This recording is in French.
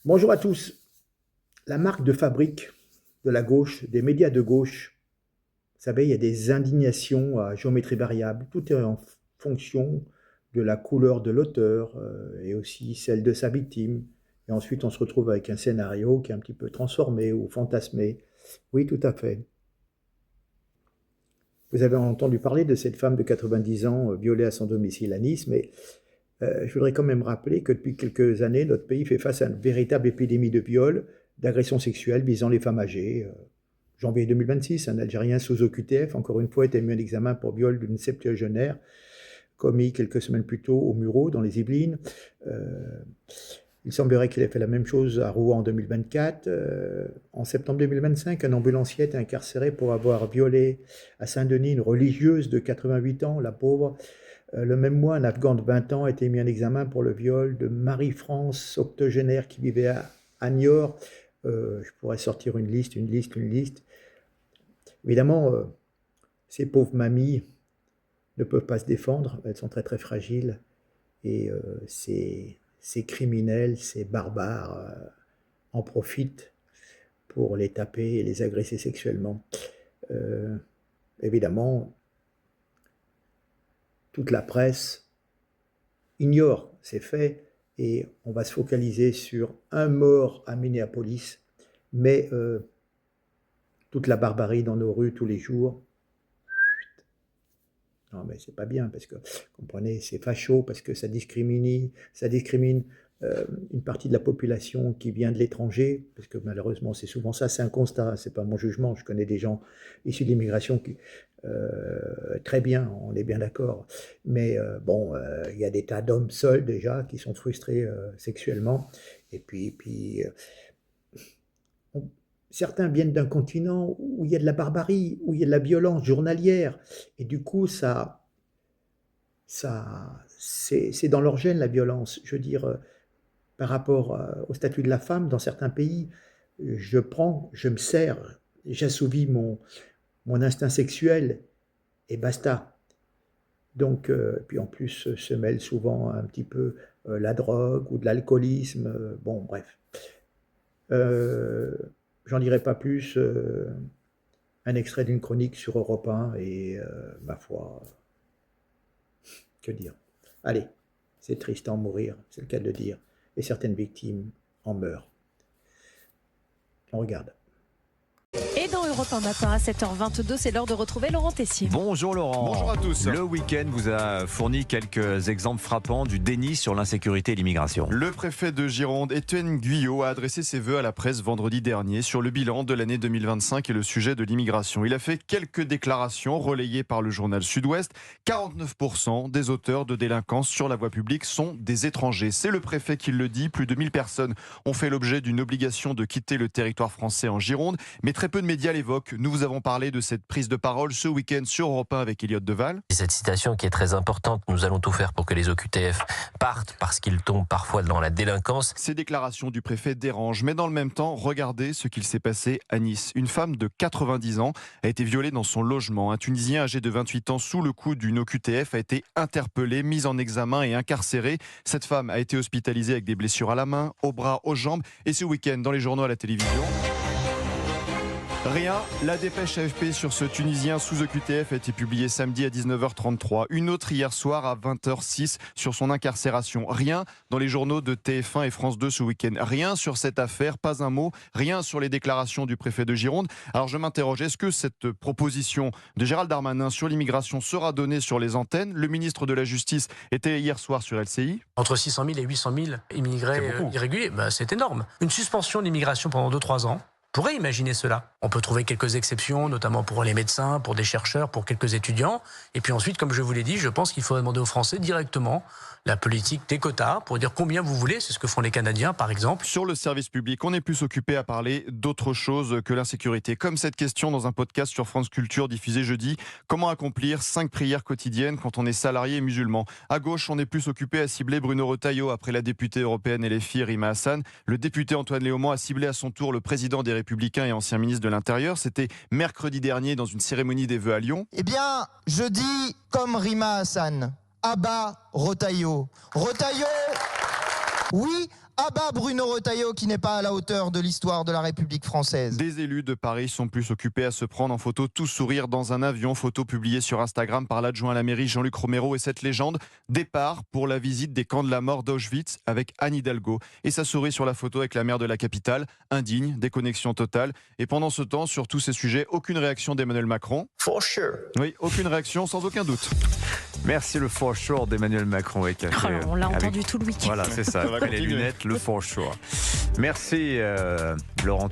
Bonjour à tous. La marque de fabrique de la gauche, des médias de gauche, vous savez, il y a des indignations à géométrie variable. Tout est en fonction de la couleur de l'auteur et aussi celle de sa victime. Et ensuite, on se retrouve avec un scénario qui est un petit peu transformé ou fantasmé. Oui, tout à fait. Vous avez entendu parler de cette femme de 90 ans violée à son domicile à Nice, mais je voudrais quand même rappeler que depuis quelques années, notre pays fait face à une véritable épidémie de viols, d'agressions sexuelles visant les femmes âgées. Janvier 2026, un Algérien sous OQTF, encore une fois, était mis en examen pour viol d'une septuagénaire commis quelques semaines plus tôt au Mureau, dans les Yvelines. Il semblerait qu'il ait fait la même chose à Rouen en 2024. En septembre 2025, un ambulancier est incarcéré pour avoir violé à Saint-Denis une religieuse de 88 ans, la pauvre. Le même mois, un Afghan de 20 ans a été mis en examen pour le viol de Marie-France, octogénaire, qui vivait à Niort. Je pourrais sortir une liste. Évidemment, ces pauvres mamies ne peuvent pas se défendre, elles sont très très fragiles. Et ces criminels, ces barbares en profitent pour les taper et les agresser sexuellement. Évidemment, toute la presse ignore ces faits et on va se focaliser sur un mort à Minneapolis, mais toute la barbarie dans nos rues tous les jours, non mais c'est pas bien parce que, comprenez, c'est facho parce que ça discrimine une partie de la population qui vient de l'étranger, parce que malheureusement c'est souvent ça, c'est un constat, c'est pas mon jugement, je connais des gens issus de l'immigration qui, très bien, on est bien d'accord, mais il y a des tas d'hommes seuls déjà qui sont frustrés sexuellement, et puis on- certains viennent d'un continent où il y a de la barbarie, où il y a de la violence journalière, et du coup c'est dans leur gène la violence. Je veux dire, par rapport au statut de la femme dans certains pays, je me sers, j'assouvis mon instinct sexuel et basta. Donc, puis en plus se mêle souvent un petit peu la drogue ou de l'alcoolisme. Bon, bref. Euh, J'en dirai pas plus. Un extrait d'une chronique sur Europe 1 et ma foi, que dire. Allez, c'est triste à en mourir, c'est le cas de le dire. Et certaines victimes en meurent. On regarde. Et dans Europe 1 matin à 7h22, c'est l'heure de retrouver Laurent Tessier. Bonjour Laurent. Bonjour à tous. Le week-end vous a fourni quelques exemples frappants du déni sur l'insécurité et l'immigration. Le préfet de Gironde, Étienne Guyot, a adressé ses vœux à la presse vendredi dernier sur le bilan de l'année 2025 et le sujet de l'immigration. Il a fait quelques déclarations relayées par le journal Sud-Ouest. 49% des auteurs de délinquance sur la voie publique sont des étrangers. C'est le préfet qui le dit. Plus de 1000 personnes ont fait l'objet d'une obligation de quitter le territoire français en Gironde, mais très peu de médias l'évoquent. Nous vous avons parlé de cette prise de parole ce week-end sur Europe 1 avec Elliott Deval. Cette citation qui est très importante, nous allons tout faire pour que les OQTF partent parce qu'ils tombent parfois dans la délinquance. Ces déclarations du préfet dérangent, mais dans le même temps, regardez ce qu'il s'est passé à Nice. Une femme de 90 ans a été violée dans son logement. Un Tunisien âgé de 28 ans sous le coup d'une OQTF a été interpellé, mis en examen et incarcéré. Cette femme a été hospitalisée avec des blessures à la main, aux bras, aux jambes. Et ce week-end, dans les journaux à la télévision... Rien, la dépêche AFP sur ce Tunisien sous OQTF a été publiée samedi à 19h33. Une autre hier soir à 20h06 sur son incarcération. Rien dans les journaux de TF1 et France 2 ce week-end. Rien sur cette affaire, pas un mot. Rien sur les déclarations du préfet de Gironde. Alors je m'interroge, est-ce que cette proposition de Gérald Darmanin sur l'immigration sera donnée sur les antennes? Le ministre de la Justice était hier soir sur LCI. Entre 600 000 et 800 000 immigrés irréguliers, c'est énorme. Une suspension de l'immigration pendant 2-3 ans pourrait imaginer cela. On peut trouver quelques exceptions, notamment pour les médecins, pour des chercheurs, pour quelques étudiants. Et puis ensuite, comme je vous l'ai dit, je pense qu'il faudrait demander aux Français directement la politique des quotas pour dire combien vous voulez. C'est ce que font les Canadiens, par exemple. Sur le service public, on est plus occupé à parler d'autre chose que l'insécurité. Comme cette question dans un podcast sur France Culture diffusé jeudi. Comment accomplir 5 prières quotidiennes quand on est salarié musulman? À gauche, on est plus occupé à cibler Bruno Retailleau après la députée européenne LFI Rima Hassan. Le député Antoine Léaumont a ciblé à son tour le président des Républicains et ancien ministre de l'Intérieur. C'était mercredi dernier dans une cérémonie des vœux à Lyon. Eh bien, je dis comme Rima Hassan, Abba Retailleau. Retailleau, oui, à bas Bruno Retailleau qui n'est pas à la hauteur de l'histoire de la République française. Des élus de Paris sont plus occupés à se prendre en photo tout sourire dans un avion. Photo publiée sur Instagram par l'adjoint à la mairie Jean-Luc Romero et cette légende. Départ pour la visite des camps de la mort d'Auschwitz avec Anne Hidalgo. Et ça sourit sur la photo avec la maire de la capitale. Indigne, déconnexion totale. Et pendant ce temps, sur tous ces sujets, aucune réaction d'Emmanuel Macron. For sure. Oui, aucune réaction, sans aucun doute. Merci, le for sure d'Emmanuel Macron. On l'a entendu tout le week-end. Voilà, c'est ça. Après les lunettes, le for sure. Merci, Laurent.